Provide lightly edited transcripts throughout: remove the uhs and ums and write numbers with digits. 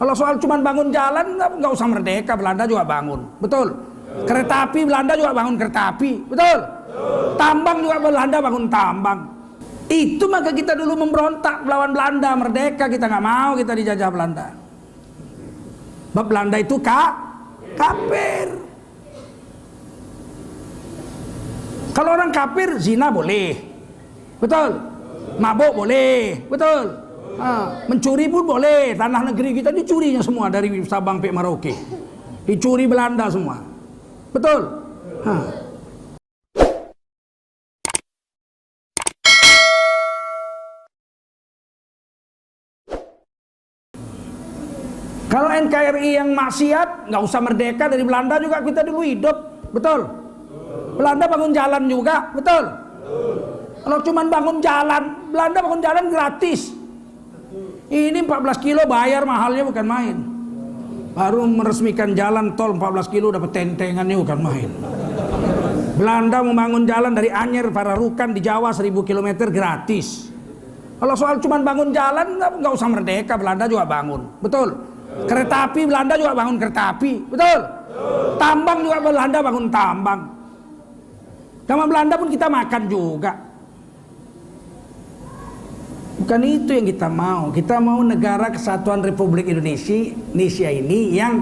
Kalau soal cuma bangun jalan, nggak usah merdeka, Belanda juga bangun, betul. Kereta api Belanda juga bangun kereta api, betul. Tambang juga Belanda bangun tambang. Itu maka kita dulu memberontak melawan Belanda, merdeka kita nggak mau, kita dijajah Belanda. Sebab Belanda itu kafir. Kalau orang kafir zina boleh, betul. Mabuk boleh, betul. Mencuri pun boleh. Tanah negeri kita dicurinya semua dari Sabang sampai Merauke. Dicuri Belanda semua, betul. Kalau NKRI yang maksiat, nggak usah merdeka, dari Belanda juga kita dulu hidup, betul. Belanda bangun jalan juga, betul. Kalau cuma bangun jalan, Belanda bangun jalan gratis. Ini 14 kilo bayar, mahalnya bukan main. Baru meresmikan jalan tol 14 kilo dapat tentengannya, bukan main. Belanda membangun jalan dari Anyer Pararukan di Jawa 1000 km gratis. Kalau soal cuma bangun jalan, nggak usah merdeka, Belanda juga bangun, betul. Kereta api Belanda juga bangun kereta api, betul. Tambang juga Belanda bangun tambang. Sama Belanda pun kita makan juga. Bukan itu yang kita mau. Kita mau negara kesatuan Republik Indonesia ini yang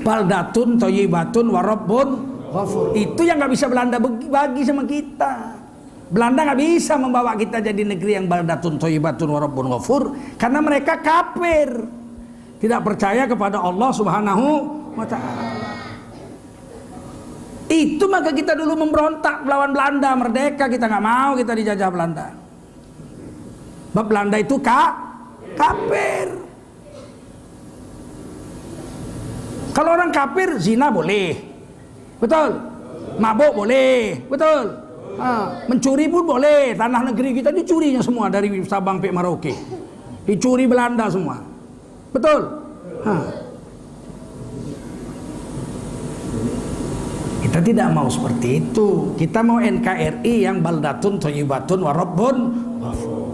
baldatun thayyibatun wa rabbun ghafur. Itu yang nggak bisa Belanda bagi sama kita. Belanda nggak bisa membawa kita jadi negeri yang baldatun thayyibatun wa rabbun ghafur karena mereka kafir. Tidak percaya kepada Allah Subhanahu wa ta'ala. Itu maka kita dulu memberontak melawan Belanda, merdeka kita nggak mau, kita dijajah Belanda. Sebab Belanda itu kafir. Kalau orang kafir zina boleh, betul. Mabuk boleh, betul. Mencuri pun boleh. Tanah negeri kita dicurinya semua dari Sabang sampai Merauke. Dicuri Belanda semua, betul. Kita tidak mau seperti itu. Kita mau NKRI yang baldatun thayyibatun wa rabbun ghafur.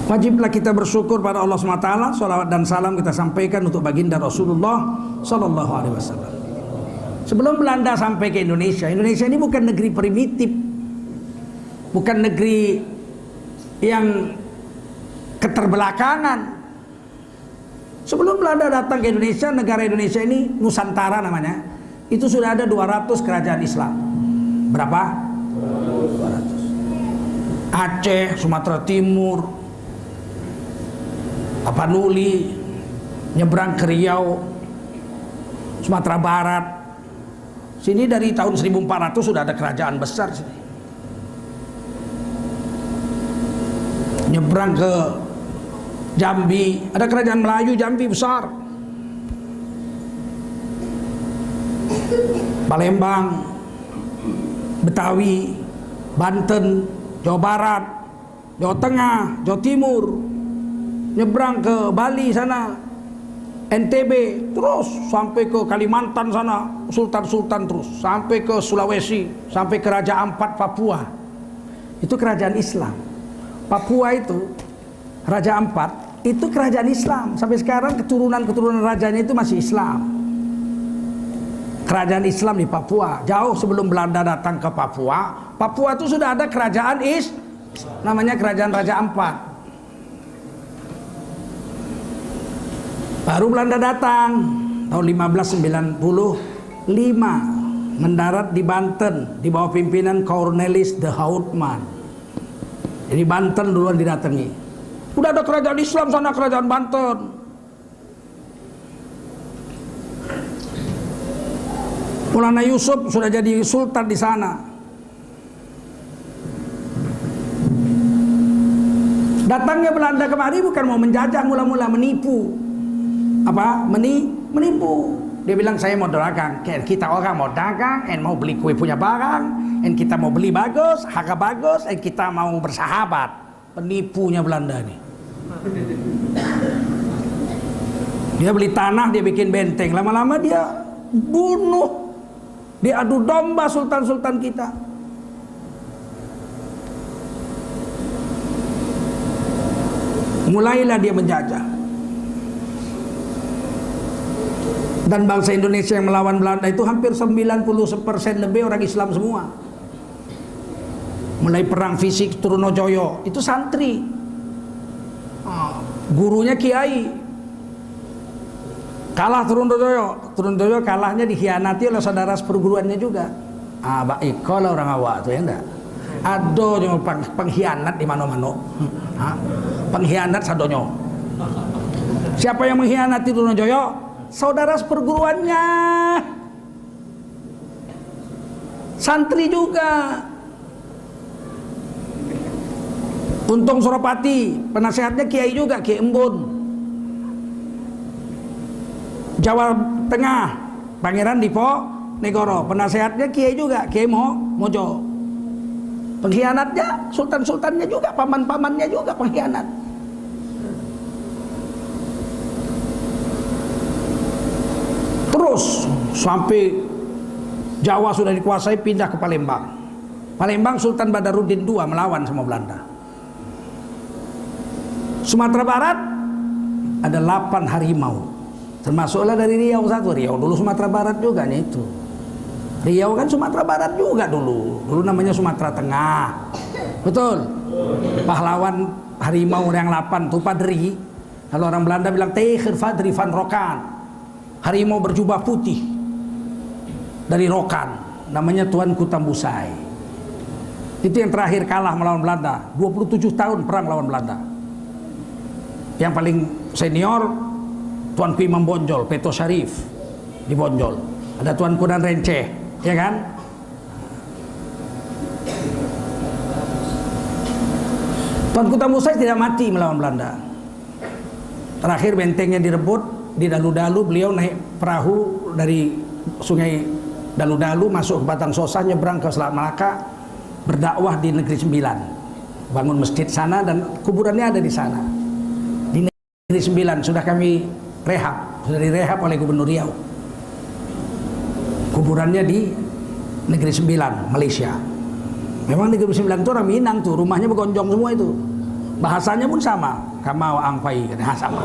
Wajiblah kita bersyukur pada Allah SWT. Salawat dan salam kita sampaikan untuk baginda Rasulullah Sallallahu Alaihi Wasallam. Sebelum Belanda sampai ke Indonesia, Indonesia ini bukan negeri primitif, bukan negeri yang keterbelakangan. Sebelum Belanda datang ke Indonesia, negara Indonesia ini Nusantara namanya, itu sudah ada 200 kerajaan Islam. Berapa? 200. Aceh, Sumatera Timur, Tapanuli, nyebrang ke Riau, Sumatera Barat. Sini dari tahun 1400 sudah ada kerajaan besar sini. Nyebrang ke Jambi, ada kerajaan Melayu Jambi besar. Palembang, Betawi, Banten, Jawa Barat, Jawa Tengah, Jawa Timur. Nyebrang ke Bali sana, NTB, terus sampai ke Kalimantan sana, sultan-sultan terus, sampai ke Sulawesi, sampai ke Raja Ampat Papua. Itu kerajaan Islam. Papua itu, Raja Ampat, itu kerajaan Islam. Sampai sekarang keturunan-keturunan rajanya itu masih Islam. Kerajaan Islam di Papua. Jauh sebelum Belanda datang ke Papua, Papua itu sudah ada kerajaan namanya Kerajaan Raja Ampat. Baru Belanda datang tahun 1595 mendarat di Banten di bawah pimpinan Cornelis de Houtman. Jadi Banten duluan didatangi. Udah ada kerajaan Islam sana, kerajaan Banten. Maulana Yusuf sudah jadi sultan di sana. Datangnya Belanda kemari bukan mau menjajah, mula-mula menipu. Menipu. Dia bilang saya mau dagang, kita orang mau dagang, mau beli kue punya barang, kita mau beli bagus, harga bagus, kita mau bersahabat. Penipunya Belanda nih. Dia beli tanah, dia bikin benteng, lama-lama dia bunuh, dia adu domba sultan-sultan kita. Mulailah dia menjajah. Dan bangsa Indonesia yang melawan Belanda itu hampir 90% lebih orang Islam semua. Mulai perang fisik Trunojoyo itu santri, gurunya kiai. Kalah Trunojoyo kalahnya dikhianati oleh saudara seperguruannya juga. Baik kalau orang awak tuh ya enggak. Ado yang pengkhianat di mana-mana. Pengkhianat sadonyo. Siapa yang mengkhianati Trunojoyo? Saudara seperguruannya, santri juga. Untung Suropati, penasehatnya kiai juga, Kiai Embun. Jawa Tengah, Pangeran Dipo Negoro, penasehatnya kiai juga, Kiai Mojo. Pengkhianatnya, sultan-sultannya juga, paman-pamannya juga pengkhianat. Terus sampai Jawa sudah dikuasai, pindah ke Palembang. Palembang Sultan Badarudin II melawan sama Belanda. Sumatera Barat ada 8 harimau, termasuklah dari Riau satu. Riau dulu Sumatera Barat juga nih itu. Riau kan Sumatera Barat juga dulu namanya Sumatera Tengah, betul. Pahlawan harimau yang 8 tuh Padri. Kalau orang Belanda bilang Teicher Fadri van Rokan, harimau berjubah putih dari Rokan, namanya Tuanku Tambusai. Itu yang terakhir kalah melawan Belanda. 27 tahun perang lawan Belanda. Yang paling senior Tuanku Imam Bonjol, Peto Syarif di Bonjol. Ada Tuanku Dan Renceh, ya kan? Tuanku Tambusai tidak mati melawan Belanda. Terakhir bentengnya direbut. Di Dalu-Dalu beliau naik perahu dari sungai Dalu-Dalu masuk ke Batang Sosah, nyebrang ke Selat Malaka, berdakwah di Negeri Sembilan, bangun masjid sana dan kuburannya ada di sana. Di Negeri Sembilan sudah kami sudah direhab oleh Gubernur Riau. Kuburannya di Negeri Sembilan, Malaysia. Memang Negeri Sembilan itu orang Minang tuh, rumahnya bergonjong semua itu. Bahasanya pun sama, Kamau Angpai, sama.